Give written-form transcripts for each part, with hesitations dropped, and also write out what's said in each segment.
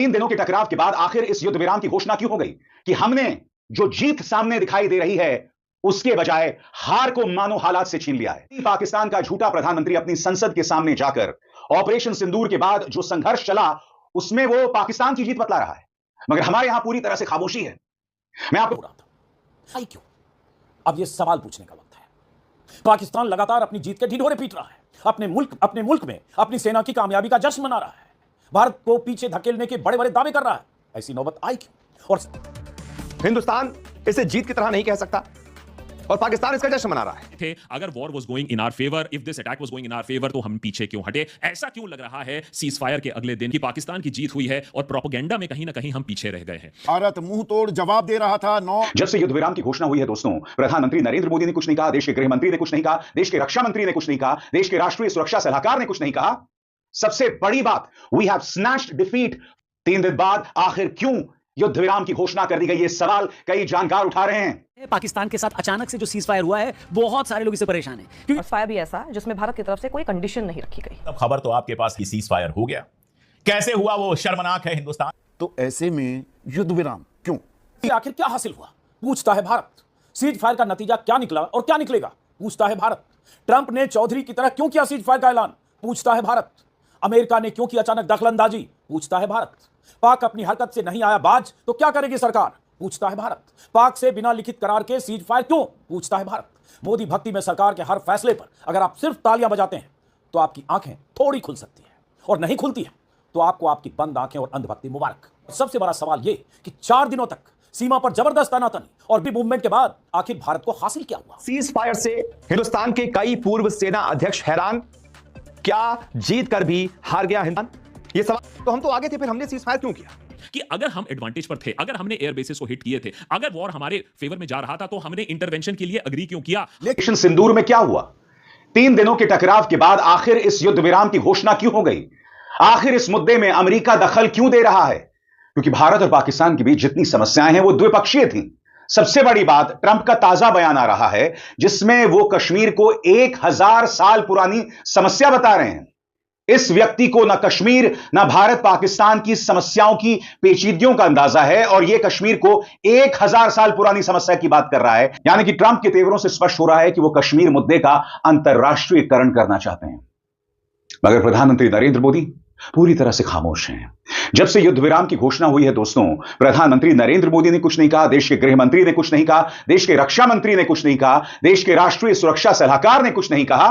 3 दिनों के टकराव के बाद आखिर इस युद्ध विराम की घोषणा क्यों हो गई कि हमने जो जीत सामने दिखाई दे रही है उसके बजाय हार को मानो हालात से छीन लिया है। पाकिस्तान का झूठा प्रधानमंत्री अपनी संसद के सामने जाकर ऑपरेशन सिंदूर के बाद जो संघर्ष चला उसमें वो पाकिस्तान की जीत बतला रहा है, मगर हमारे यहां पूरी तरह से खामोशी है। मैं आपको आई क्यों? अब यह सवाल पूछने का वक्त है। पाकिस्तान लगातार अपनी जीत के ढिढोरे पीट रहा है, अपने मुल्क में अपनी सेना की कामयाबी का जश्न मना रहा है, भारत को पीछे धकेलने के बड़े बड़े दावे कर रहा है। ऐसी नौबत आई क्यों? और हिंदुस्तान इसे जीत की तरह नहीं कह सकता और पाकिस्तान इसका जश्न मना रहा है। थे अगर war was going in our favour, if this attack was going in our favour, तो हम पीछे क्यों हटे? ऐसा क्यों लग रहा है सीज फायर के अगले दिन कि पाकिस्तान की जीत हुई है और प्रोपेगेंडा में कहीं ना कहीं हम पीछे रह गए हैं। भारत मुंह तोड़ जवाब दे रहा था। जब से युद्ध विराम की घोषणा हुई है दोस्तों, प्रधानमंत्री नरेंद्र मोदी ने कुछ नहीं कहा, देश के गृह मंत्री ने कुछ नहीं कहा, देश के रक्षा मंत्री ने कुछ नहीं कहा, देश के राष्ट्रीय सुरक्षा सलाहकार ने कुछ नहीं कहा। सबसे बड़ी बात, वी हैव स्नैच्ड डिफीट। 3 दिन बाद आखिर क्यों युद्ध विराम की घोषणा कर दी गई? ये सवाल कई जानकार उठा रहे हैं। पाकिस्तान के साथ अचानक से जो सीज फायर हुआ है, बहुत सारे लोग इससे परेशान हैं क्योंकि फायर भी ऐसा जिसमें भारत की तरफ से कोई कंडीशन नहीं रखी गई। अब खबर तो आपके पास कि सीज फायर हो गया, कैसे हुआ वो शर्मनाक है हिंदुस्तान। तो ऐसे में युद्ध विराम क्यों? आखिर क्या हासिल हुआ, पूछता है भारत। सीज फायर का नतीजा क्या निकला और क्या निकलेगा, पूछता है भारत। ट्रंप ने चौधरी की तरह क्यों किया सीज फायर का ऐलान, पूछता है भारत। अमेरिका ने क्यों की अचानक दखलंदाजी, पूछता है भारत। पाक अपनी हरकत से नहीं आया बाज, तो क्या करेगी सरकार, पूछता है भारत। पाक से बिना लिखित करार के सीज फायर क्यों, पूछता है भारत। मोदी भक्ति में सरकार के हर फैसले पर अगर आप सिर्फ तालियां बजाते हैं तो आपकी आंखें थोड़ी खुल सकती हैं, और नहीं खुलती है तो आपको आपकी बंद आंखें और अंधभक्ति मुबारक। सबसे बड़ा सवाल यह कि 4 दिनों तक सीमा पर जबरदस्त तनातनी और भी मूवमेंट के बाद आखिर भारत को हासिल क्या हुआ? सीज फायर से हिंदुस्तान के कई पूर्व सेना अध्यक्ष हैरान, क्या जीत कर भी हार गया हिंदुस्तान? ये सवाल तो हम तो आगे थे, फिर हमने सीज फायर क्यों किया? कि अगर हम एडवांटेज पर थे, अगर हमने एयर बेसिस को हिट किए थे, अगर वॉर हमारे फेवर में जा रहा था, तो हमने इंटरवेंशन के लिए अग्री क्यों किया? लेकिन सिंदूर में क्या हुआ? 3 दिनों के टकराव के बाद आखिर इस युद्ध विराम की घोषणा क्यों हो गई? आखिर इस मुद्दे में अमेरिका दखल क्यों दे रहा है? क्योंकि भारत और पाकिस्तान के बीच जितनी समस्याएं हैं वो द्विपक्षीय थी। सबसे बड़ी बात, ट्रंप का ताजा बयान आ रहा है जिसमें वो कश्मीर को 1000 साल पुरानी समस्या बता रहे हैं। इस व्यक्ति को ना कश्मीर ना भारत पाकिस्तान की समस्याओं की पेचीदगियों का अंदाजा है, और यह कश्मीर को 1000 साल पुरानी समस्या की बात कर रहा है। यानी कि ट्रंप के तेवरों से स्पष्ट हो रहा है कि वो कश्मीर मुद्दे का अंतरराष्ट्रीयकरण करना चाहते हैं। मगर प्रधानमंत्री नरेंद्र मोदी पूरी तरह से खामोश हैं। जब से युद्ध विराम की घोषणा हुई है दोस्तों, प्रधानमंत्री नरेंद्र मोदी ने कुछ नहीं कहा, देश के गृह मंत्री ने कुछ नहीं कहा, देश के रक्षा मंत्री ने कुछ नहीं कहा, देश के राष्ट्रीय सुरक्षा सलाहकार ने कुछ नहीं कहा।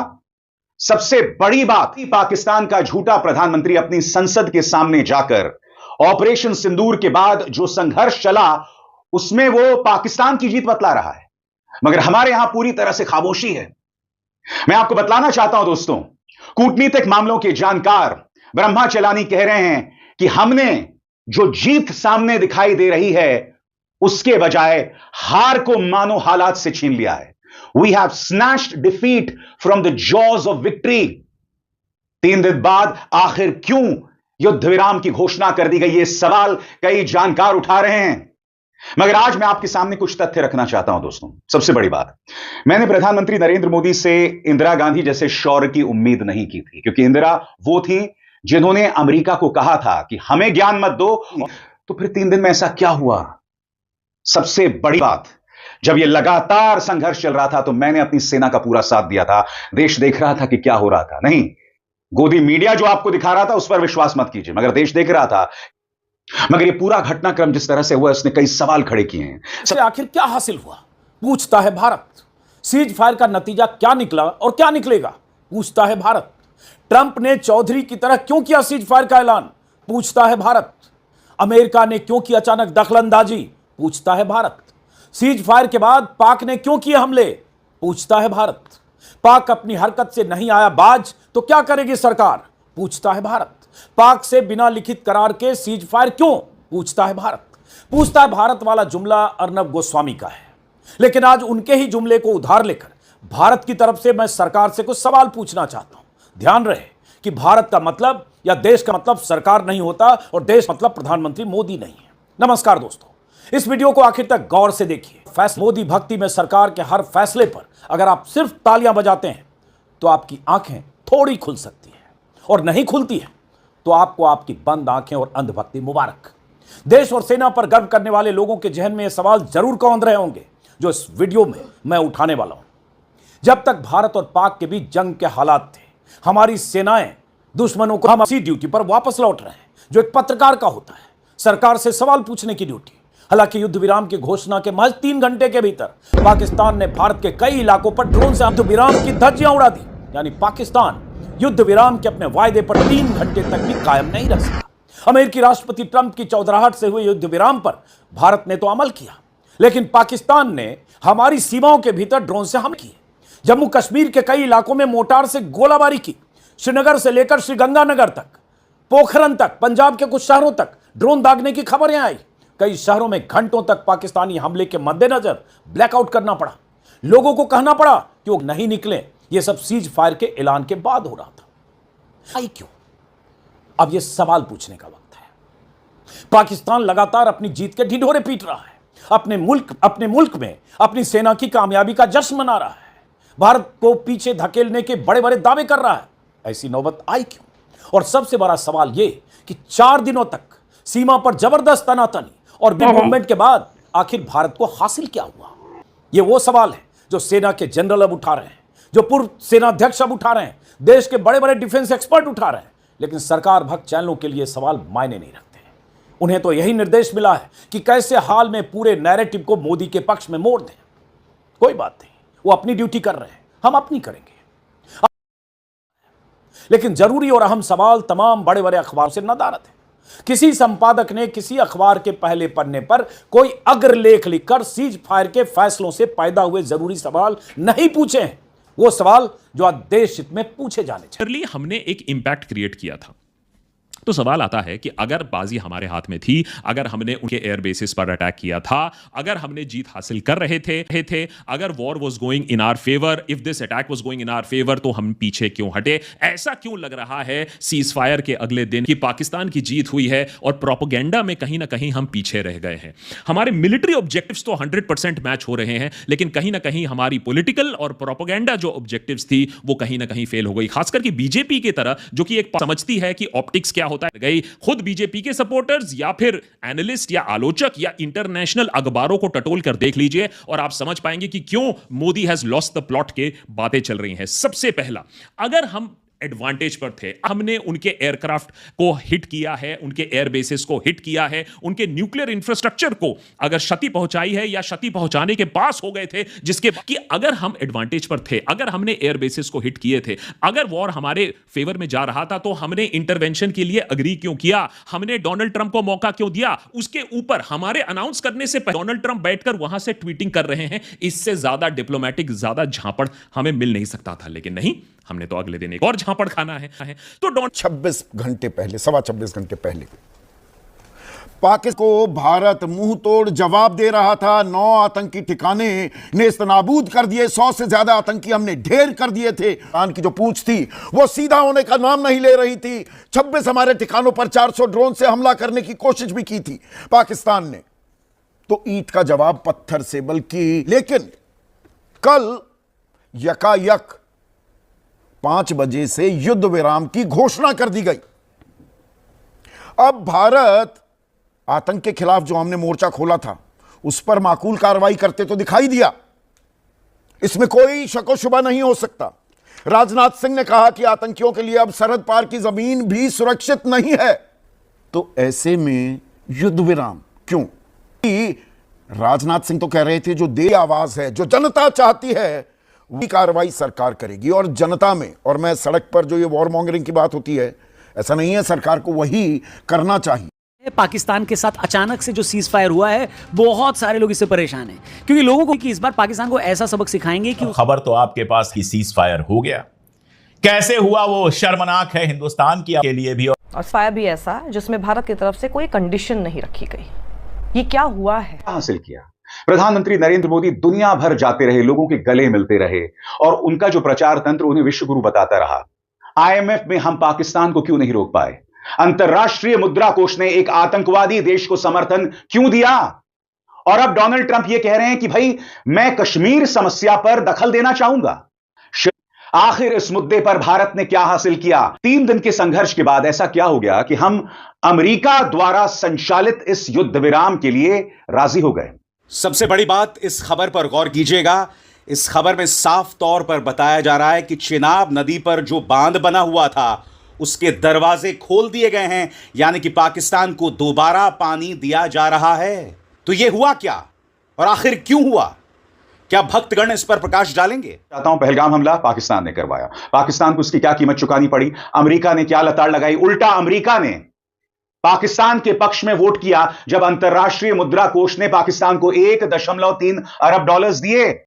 सबसे बड़ी बात, पाकिस्तान का झूठा प्रधानमंत्री अपनी संसद के सामने जाकर ऑपरेशन सिंदूर के बाद जो संघर्ष चला उसमें वो पाकिस्तान की जीत बतला रहा है, मगर हमारे यहां पूरी तरह से खामोशी है। मैं आपको बतलाना चाहता हूं दोस्तों, कूटनीतिक मामलों के जानकार ब्रह्मा चलानी कह रहे हैं कि हमने जो जीत सामने दिखाई दे रही है उसके बजाय हार को मानो हालात से छीन लिया है। We have snatched defeat from the jaws of victory. 3 दिन बाद आखिर क्यों युद्ध विराम की घोषणा कर दी गई? ये सवाल कई जानकार उठा रहे हैं, मगर आज मैं आपके सामने कुछ तथ्य रखना चाहता हूं दोस्तों। सबसे बड़ी बात, मैंने प्रधानमंत्री नरेंद्र मोदी से इंदिरा गांधी जैसे शौर्य की उम्मीद नहीं की थी, क्योंकि इंदिरा वो थी जिन्होंने अमेरिका को कहा था कि हमें ज्ञान मत दो। तो फिर 3 दिन में ऐसा क्या हुआ? सबसे बड़ी बात, जब यह लगातार संघर्ष चल रहा था तो मैंने अपनी सेना का पूरा साथ दिया था। देश देख रहा था कि क्या हो रहा था। नहीं, गोदी मीडिया जो आपको दिखा रहा था उस पर विश्वास मत कीजिए, मगर देश देख रहा था। मगर यह पूरा घटनाक्रम जिस तरह से हुआ, उसने कई सवाल खड़े किए हैं। आखिर क्या हासिल हुआ, पूछता है भारत। सीज फायर का नतीजा क्या निकला और क्या निकलेगा, पूछता है भारत। ट्रंप ने चौधरी की तरह क्यों किया सीज फायर का ऐलान, पूछता है भारत। अमेरिका ने क्यों की अचानक दखलंदाजी, पूछता है भारत। सीज फायर के बाद पाक ने क्यों किए हमले, पूछता है भारत। पाक अपनी हरकत से नहीं आया बाज, तो क्या करेगी सरकार, पूछता है भारत। पाक से बिना लिखित करार के सीज फायर क्यों, पूछता है भारत। पूछता है भारत वाला जुमला अर्नब गोस्वामी का है, लेकिन आज उनके ही जुमले को उधार लेकर भारत की तरफ से मैं सरकार से कुछ सवाल पूछना चाहता हूं। ध्यान रहे कि भारत का मतलब या देश का मतलब सरकार नहीं होता, और देश मतलब प्रधानमंत्री मोदी नहीं है। नमस्कार दोस्तों, इस वीडियो को आखिर तक गौर से देखिए। मोदी भक्ति में सरकार के हर फैसले पर अगर आप सिर्फ तालियां बजाते हैं तो आपकी आंखें थोड़ी खुल सकती हैं, और नहीं खुलती है तो आपको आपकी बंद आंखें और अंधभक्ति मुबारक। देश और सेना पर गर्व करने वाले लोगों के जहन में यह सवाल जरूर कौंध रहे होंगे जो इस वीडियो में मैं उठाने वाला हूं। जब तक भारत और पाक के बीच जंग के हालात थे, हमारी सेनाएं दुश्मनों को हम इसी ड्यूटी पर वापस लौट रहे हैं जो एक पत्रकार का होता है, सरकार से सवाल पूछने की ड्यूटी। हालांकि युद्ध विराम की घोषणा के महज 3 घंटे के भीतर पाकिस्तान ने भारत के कई इलाकों पर ड्रोन से युद्ध विराम की धज्जियां उड़ा दी। यानी पाकिस्तान युद्ध विराम के अपने वायदे पर 3 घंटे तक भी कायम नहीं रह सका। अमेरिकी राष्ट्रपति ट्रंप की चौधराहट से हुए युद्ध विराम पर भारत ने तो अमल किया, लेकिन पाकिस्तान ने हमारी सीमाओं के भीतर ड्रोन से हमले किए। जम्मू कश्मीर के कई इलाकों में मोर्टार से गोलाबारी की। श्रीनगर से लेकर श्रीगंगानगर तक, पोखरन तक, पंजाब के कुछ शहरों तक ड्रोन दागने की खबरें आई। कई शहरों में घंटों तक पाकिस्तानी हमले के मद्देनजर ब्लैकआउट करना पड़ा। लोगों को कहना पड़ा कि वो नहीं निकले। यह सब सीज फायर के ऐलान के बाद हो रहा था। क्यों? अब यह सवाल पूछने का वक्त है। पाकिस्तान लगातार अपनी जीत के ढिढोरे पीट रहा है। अपने मुल्क में अपनी सेना की कामयाबी का जश्न मना रहा है। भारत को पीछे धकेलने के बड़े बड़े दावे कर रहा है। ऐसी नौबत आई क्यों? और सबसे बड़ा सवाल यह कि 4 दिनों तक सीमा पर जबरदस्त तनातनी और बिग मूवमेंट के बाद आखिर भारत को हासिल क्या हुआ? यह वो सवाल है जो सेना के जनरल अब उठा रहे हैं, जो पूर्व सेनाध्यक्ष अब उठा रहे हैं, देश के बड़े बड़े डिफेंस एक्सपर्ट उठा रहे हैं। लेकिन सरकार भक्त चैनलों के लिए सवाल मायने नहीं रखते। उन्हें तो यही निर्देश मिला है कि कैसे हाल में पूरे नैरेटिव को मोदी के पक्ष में मोड़ दें। कोई बात नहीं, वो अपनी ड्यूटी कर रहे हैं, हम अपनी करेंगे। लेकिन जरूरी और अहम सवाल तमाम बड़े बड़े अखबारों से नदारत है। किसी संपादक ने किसी अखबार के पहले पन्ने पर कोई अग्रलेख लिखकर सीज फायर के फैसलों से पैदा हुए जरूरी सवाल नहीं पूछे हैं। वो सवाल जो आज देश हित में पूछे जाने चाहिए। हमने एक इंपैक्ट क्रिएट किया था। तो सवाल आता है कि अगर बाजी हमारे हाथ में थी, अगर हमने उनके एयर बेसिस पर अटैक किया था, अगर हमने जीत हासिल कर रहे थे, अगर war was going in our favour, if this attack was going in our favour, तो हम पीछे क्यों हटे? ऐसा क्यों लग रहा है सीज फायर के अगले दिन कि पाकिस्तान की जीत हुई है और प्रोपेगेंडा में कहीं ना कहीं हम पीछे रह गए हैं? हमारे मिलिट्री ऑब्जेक्टिव्स तो 100% मैच हो रहे हैं, लेकिन कहीं ना कहीं हमारी पॉलिटिकल और प्रोपेगेंडा जो ऑब्जेक्टिव्स थी वो कहीं ना कहीं फेल हो गई। खासकर कि बीजेपी की तरह, जो कि एक समझती है कि ऑप्टिक्स क्या होता है। गई खुद बीजेपी के सपोर्टर्स या फिर एनालिस्ट या आलोचक या इंटरनेशनल अखबारों को टटोल कर देख लीजिए और आप समझ पाएंगे कि क्यों Modi has lost the plot के बातें चल रही हैं। सबसे पहला, अगर हम एडवांटेज पर थे, हमने उनके एयरक्राफ्ट को हिट किया है, उनके एयर बेसिस को हिट किया है, उनके न्यूक्लियर इंफ्रास्ट्रक्चर को अगर क्षति पहुंचाई है या क्षति पहुंचाने के पास हो गए थे, जिसके कि अगर हम एडवांटेज पर थे, अगर हमने एयर बेसिस को हिट किए थे, अगर वॉर हमारे फेवर में जा रहा था, तो हमने इंटरवेंशन के लिए अग्री क्यों किया? हमने डोनाल्ड ट्रंप को मौका क्यों दिया? उसके ऊपर हमारे अनाउंस करने से पहले डोनाल्ड ट्रंप बैठकर वहां से ट्वीटिंग कर रहे हैं। इससे ज्यादा डिप्लोमेटिक, ज्यादा झापड़ हमें मिल नहीं सकता था, लेकिन नहीं, हमने तो अगले दिन एक और झापड़ खाना है। तो 26 घंटे पहले, 26.25 घंटे पहले पाकिस्तान को भारत मुंह तोड़ जवाब दे रहा था। 9 आतंकी ठिकाने नेस्तनाबूद कर दिए, 100 से ज्यादा आतंकी हमने ढेर कर दिए थे। पाकिस्तान की जो पूंछ थी वो सीधा होने का नाम नहीं ले रही थी। 26 हमारे ठिकानों पर 400 ड्रोन से हमला करने की कोशिश भी की थी पाकिस्तान ने। तो ईंट का जवाब पत्थर से, बल्कि लेकिन कल यकायक 5 बजे से युद्ध विराम की घोषणा कर दी गई। अब भारत आतंक के खिलाफ जो हमने मोर्चा खोला था उस पर माकूल कार्रवाई करते तो दिखाई दिया, इसमें कोई शक व शुबा नहीं हो सकता। राजनाथ सिंह ने कहा कि आतंकियों के लिए अब सरहद पार की जमीन भी सुरक्षित नहीं है। तो ऐसे में युद्ध विराम क्यों? राजनाथ सिंह तो कह रहे थे जो दे आवाज है, जो जनता चाहती है वही कार्रवाई सरकार करेगी। और जनता में, और मैं सड़क पर जो ये वॉर मॉन्गरिंग की बात होती है, ऐसा नहीं है, सरकार को वही करना चाहिए। पाकिस्तान के साथ अचानक से जो सीज फायर हुआ है, बहुत सारे लोग इससे परेशान हैं, क्योंकि लोगों को कि इस बार पाकिस्तान को ऐसा सबक सिखाएंगे कि खबर तो आपके पास कि सीज फायर हो गया। कैसे हुआ वो शर्मनाक है हिंदुस्तान की के लिए भी, और फायर भी ऐसा जिसमें भारत की तरफ से कोई कंडीशन नहीं रखी गई। ये क्या हुआ है? हासिल किया। प्रधानमंत्री नरेंद्र मोदी दुनिया भर जाते रहे, लोगों के गले मिलते रहे और उनका जो प्रचार तंत्र उन्हें विश्व गुरु बताता रहा। आईएमएफ में हम पाकिस्तान को क्यों नहीं रोक पाए? अंतर्राष्ट्रीय मुद्रा कोष ने एक आतंकवादी देश को समर्थन क्यों दिया? और अब डोनाल्ड ट्रंप यह कह रहे हैं कि भाई मैं कश्मीर समस्या पर दखल देना चाहूंगा। आखिर इस मुद्दे पर भारत ने क्या हासिल किया? 3 दिन के संघर्ष के बाद ऐसा क्या हो गया कि हम अमेरिका द्वारा संचालित इस युद्ध विराम के लिए राजी हो गए? सबसे बड़ी बात, इस खबर पर गौर कीजिएगा। इस खबर में साफ तौर पर बताया जा रहा है कि चेनाब नदी पर जो बांध बना हुआ था उसके दरवाजे खोल दिए गए हैं, यानी कि पाकिस्तान को दोबारा पानी दिया जा रहा है। तो यह हुआ क्या और आखिर क्यों हुआ? क्या भक्तगण इस पर प्रकाश डालेंगे? चाहता हूं, पहलगाम हमला पाकिस्तान ने करवाया। पाकिस्तान को इसकी क्या कीमत चुकानी पड़ी? अमेरिका ने क्या लताड़ लगाई? उल्टा अमेरिका ने पाकिस्तान के पक्ष में वोट किया जब अंतर्राष्ट्रीय मुद्रा कोष ने पाकिस्तान को $1.3 अरब दिए।